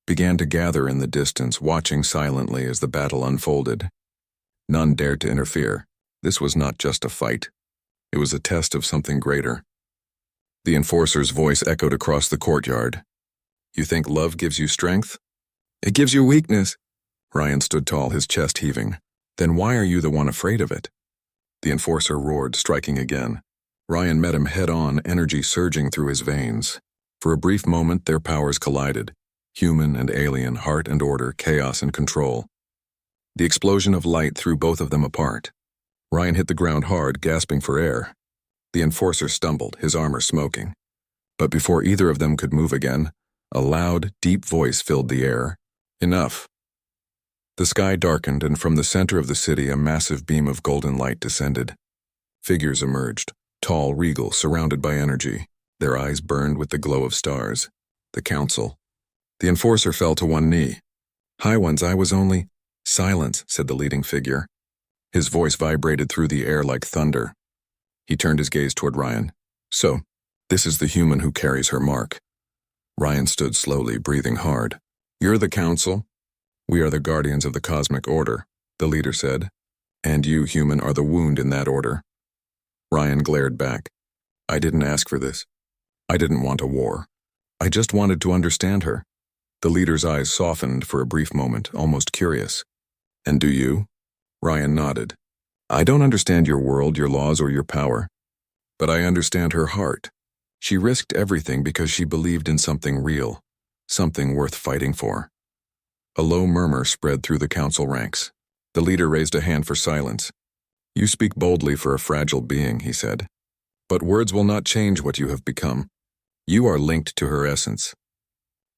began to gather in the distance, watching silently as the battle unfolded. None dared to interfere. This was not just a fight. It was a test of something greater. The enforcer's voice echoed across the courtyard. "You think love gives you strength? It gives you weakness." Ryan stood tall, his chest heaving. "Then why are you the one afraid of it?" The enforcer roared, striking again. Ryan met him head-on, energy surging through his veins. For a brief moment, their powers collided. Human and alien, heart and order, chaos and control. The explosion of light threw both of them apart. Ryan hit the ground hard, gasping for air. The enforcer stumbled, his armor smoking. But before either of them could move again, a loud, deep voice filled the air. "Enough." The sky darkened, and from the center of the city a massive beam of golden light descended. Figures emerged, tall, regal, surrounded by energy. Their eyes burned with the glow of stars. The Council. The enforcer fell to one knee. "High Ones, I was only—" "Silence," said the leading figure. His voice vibrated through the air like thunder. He turned his gaze toward Ryan. "So, this is the human who carries her mark." Ryan stood slowly, breathing hard. "You're the Council. We are the guardians of the cosmic order," the leader said. "And you, human, are the wound in that order." Ryan glared back. "I didn't ask for this. I didn't want a war. I just wanted to understand her." The leader's eyes softened for a brief moment, almost curious. "And do you?" Ryan nodded. "I don't understand your world, your laws, or your power. But I understand her heart. She risked everything because she believed in something real, something worth fighting for." A low murmur spread through the Council ranks. The leader raised a hand for silence. "You speak boldly for a fragile being," he said. "But words will not change what you have become. You are linked to her essence.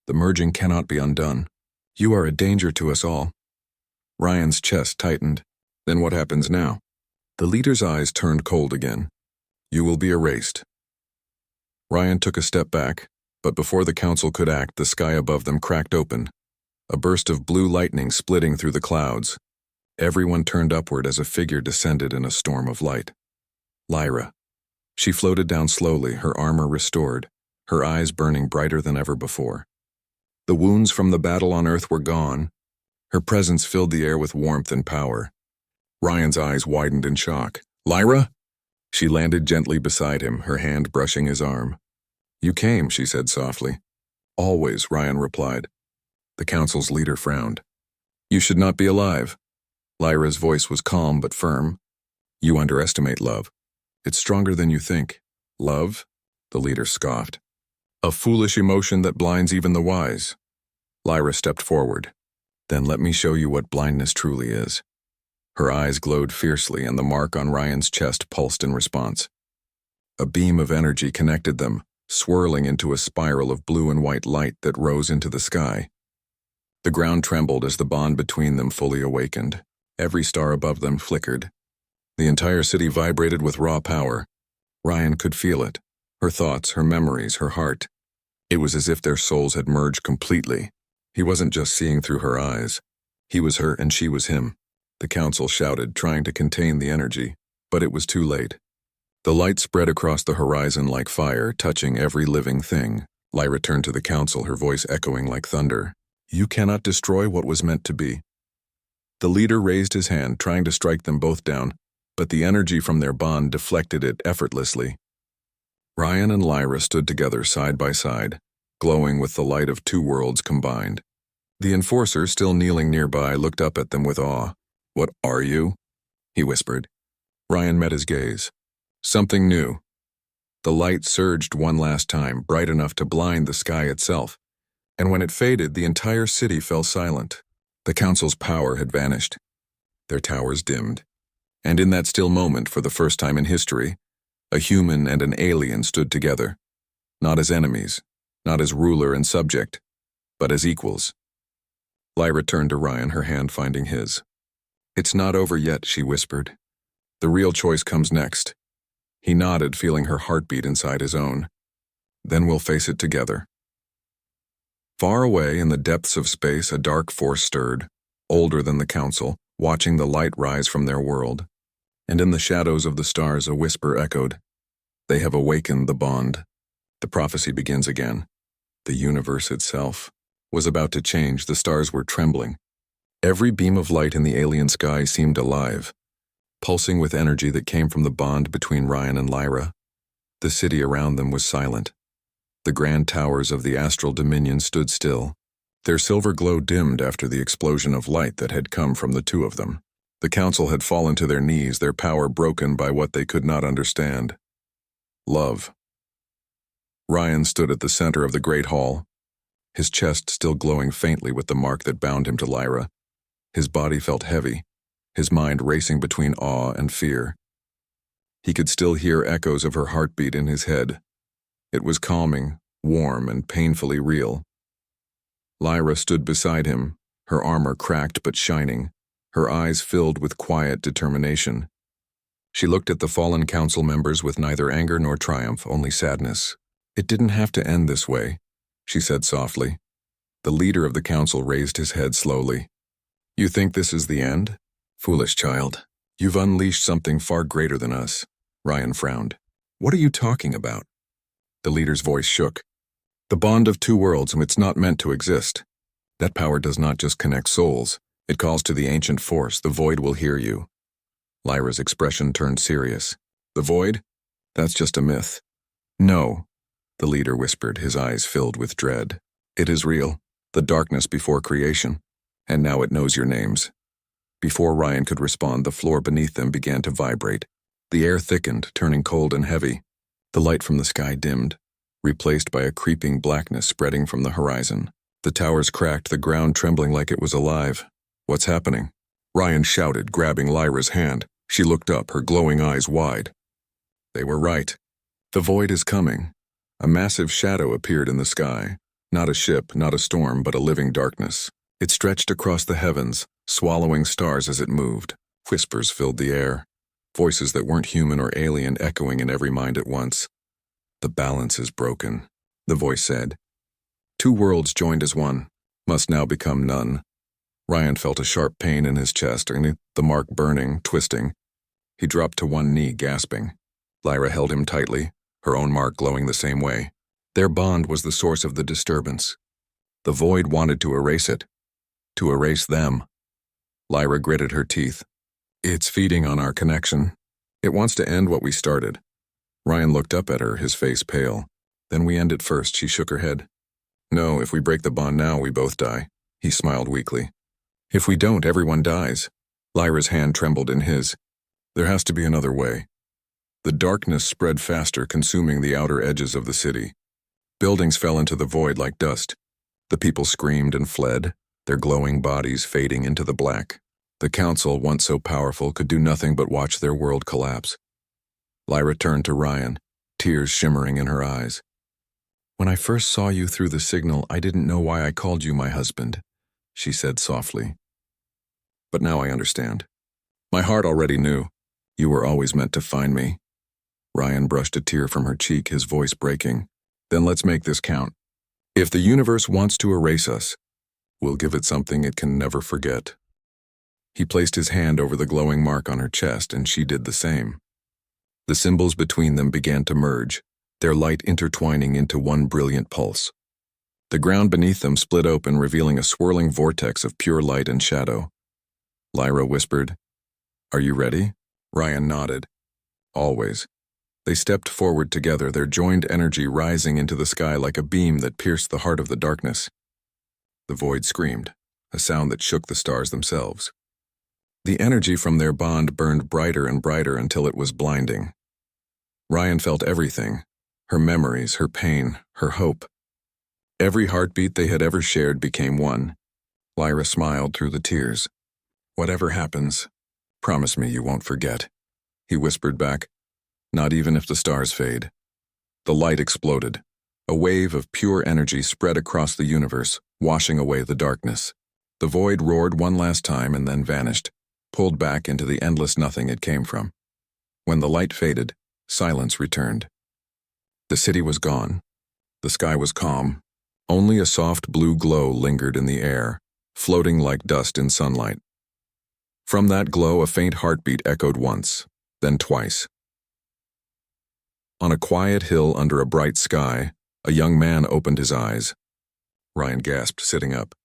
The merging cannot be undone. You are a danger to us all." Ryan's chest tightened. "Then what happens now?" The leader's eyes turned cold again. "You will be erased." Ryan took a step back, But before the council could act, the sky above them cracked open, a burst of blue lightning splitting through the clouds. Everyone turned upward as a figure descended in a storm of light. Lyra. She floated down slowly, her armor restored, her eyes burning brighter than ever before. The wounds from the battle on Earth were gone. Her presence filled the air with warmth and power. Ryan's eyes widened in shock. "Lyra?" She landed gently beside him, her hand brushing his arm. "You came," she said softly. "Always," Ryan replied. The council's leader frowned. "You should not be alive." Lyra's voice was calm but firm. "You underestimate love. It's stronger than you think." "Love?" The leader scoffed. "A foolish emotion that blinds even the wise." Lyra stepped forward. "Then let me show you what blindness truly is." Her eyes glowed fiercely, and the mark on Ryan's chest pulsed in response. A beam of energy connected them, swirling into a spiral of blue and white light that rose into the sky. The ground trembled as the bond between them fully awakened. Every star above them flickered. The entire city vibrated with raw power. Ryan could feel it. Her thoughts, her memories, her heart. It was as if their souls had merged completely. He wasn't just seeing through her eyes. He was her and she was him. The council shouted, trying to contain the energy, but it was too late. The light spread across the horizon like fire, touching every living thing. Lyra turned to the council, her voice echoing like thunder. "You cannot destroy what was meant to be." The leader raised his hand, trying to strike them both down, but the energy from their bond deflected it effortlessly. Ryan and Lyra stood together side by side, glowing with the light of two worlds combined. The enforcer, still kneeling nearby, looked up at them with awe. "What are you?" he whispered. Ryan met his gaze. Something new. The light surged one last time, bright enough to blind the sky itself, and when it faded, the entire city fell silent. The council's power had vanished. Their towers dimmed. And in that still moment, for the first time in history, a human and an alien stood together, not as enemies, not as ruler and subject, but as equals. Lyra turned to Ryan, her hand finding his. "It's not over yet," she whispered. "The real choice comes next." He nodded, feeling her heartbeat inside his own. "Then we'll face it together." Far away in the depths of space, a dark force stirred, older than the council, watching the light rise from their world. And in the shadows of the stars, a whisper echoed. "They have awakened the bond." The prophecy begins again. The universe itself was about to change. The stars were trembling. Every beam of light in the alien sky seemed alive, pulsing with energy that came from the bond between Ryan and Lyra. The city around them was silent. The grand towers of the astral dominion stood still. Their silver glow dimmed after the explosion of light that had come from the two of them. The council had fallen to their knees, their power broken by what they could not understand. Love. Ryan stood at the center of the great hall, his chest still glowing faintly with the mark that bound him to Lyra. His body felt heavy, his mind racing between awe and fear. He could still hear echoes of her heartbeat in his head. It was calming, warm, and painfully real. Lyra stood beside him, her armor cracked but shining, her eyes filled with quiet determination. She looked at the fallen council members with neither anger nor triumph, only sadness. "It didn't have to end this way," she said softly. The leader of the council raised his head slowly. "You think this is the end? Foolish child. You've unleashed something far greater than us." Ryan frowned. "What are you talking about?" The leader's voice shook. "The bond of two worlds, and it's not meant to exist. That power does not just connect souls. It calls to the ancient force. The void will hear you." Lyra's expression turned serious. "The void? That's just a myth." "No," the leader whispered, his eyes filled with dread. "It is real. The darkness before creation. And now it knows your names." Before Ryan could respond, the floor beneath them began to vibrate. The air thickened, turning cold and heavy. The light from the sky dimmed, replaced by a creeping blackness spreading from the horizon. The towers cracked, the ground trembling like it was alive. "What's happening?" Ryan shouted, grabbing Lyra's hand. She looked up, her glowing eyes wide. They were right. The void is coming. A massive shadow appeared in the sky. Not a ship, not a storm, but a living darkness. It stretched across the heavens, swallowing stars as it moved. Whispers filled the air, voices that weren't human or alien echoing in every mind at once. "The balance is broken." the voice said. Two worlds joined as one, must now become none. Ryan felt a sharp pain in his chest, and the mark burning, twisting. He dropped to one knee, gasping. Lyra held him tightly, her own mark glowing the same way. Their bond was the source of the disturbance. The void wanted to erase it. To erase them. Lyra gritted her teeth. It's feeding on our connection. It wants to end what we started. Ryan looked up at her, his face pale. Then we end it first, she shook her head. No, if we break the bond now, we both die. He smiled weakly. If we don't, everyone dies. Lyra's hand trembled in his. There has to be another way. The darkness spread faster, consuming the outer edges of the city. Buildings fell into the void like dust. The people screamed and fled, their glowing bodies fading into the black. The council, once so powerful, could do nothing but watch their world collapse. Lyra turned to Ryan, tears shimmering in her eyes. When I first saw you through the signal, I didn't know why I called you my husband, she said softly. But now I understand. My heart already knew. You were always meant to find me. Ryan brushed a tear from her cheek, his voice breaking. Then let's make this count. If the universe wants to erase us, we'll give it something it can never forget. He placed his hand over the glowing mark on her chest, and she did the same. The symbols between them began to merge, their light intertwining into one brilliant pulse. The ground beneath them split open, revealing a swirling vortex of pure light and shadow. Lyra whispered, Are you ready? Ryan nodded. Always. They stepped forward together, their joined energy rising into the sky like a beam that pierced the heart of the darkness. The void screamed, a sound that shook the stars themselves. The energy from their bond burned brighter and brighter until it was blinding. Ryan felt everything, her memories, her pain, her hope. Every heartbeat they had ever shared became one. Lyra smiled through the tears. Whatever happens, promise me you won't forget, he whispered back. Not even if the stars fade. The light exploded. A wave of pure energy spread across the universe, washing away the darkness. The void roared one last time and then vanished, pulled back into the endless nothing it came from. When the light faded, silence returned. The city was gone. The sky was calm. Only a soft blue glow lingered in the air, floating like dust in sunlight. From that glow, a faint heartbeat echoed once, then twice. On a quiet hill under a bright sky, a young man opened his eyes. Ryan gasped, sitting up.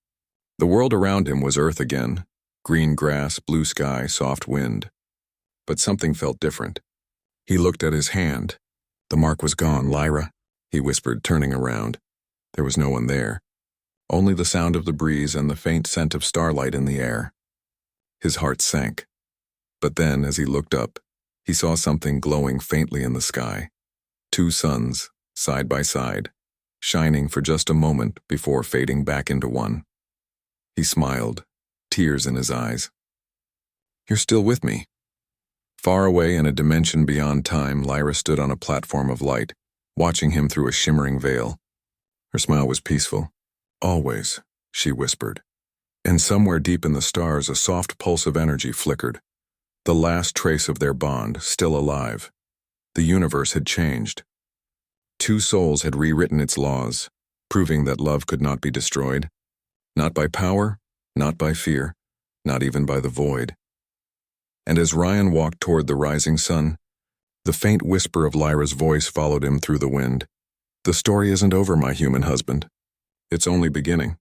The world around him was Earth again, green grass, blue sky, soft wind. But something felt different. He looked at his hand. The mark was gone. Lyra, he whispered, turning around. There was no one there. Only the sound of the breeze and the faint scent of starlight in the air. His heart sank. But then, as he looked up, he saw something glowing faintly in the sky. Two suns, side by side, shining for just a moment before fading back into one. He smiled, tears in his eyes. You're still with me. Far away in a dimension beyond time, Lyra stood on a platform of light, watching him through a shimmering veil. Her smile was peaceful. Always, she whispered. And somewhere deep in the stars, a soft pulse of energy flickered. The last trace of their bond, still alive. The universe had changed. Two souls had rewritten its laws, proving that love could not be destroyed. Not by power, not by fear, not even by the void. And as Ryan walked toward the rising sun, the faint whisper of Lyra's voice followed him through the wind. The story isn't over, my human husband. It's only beginning.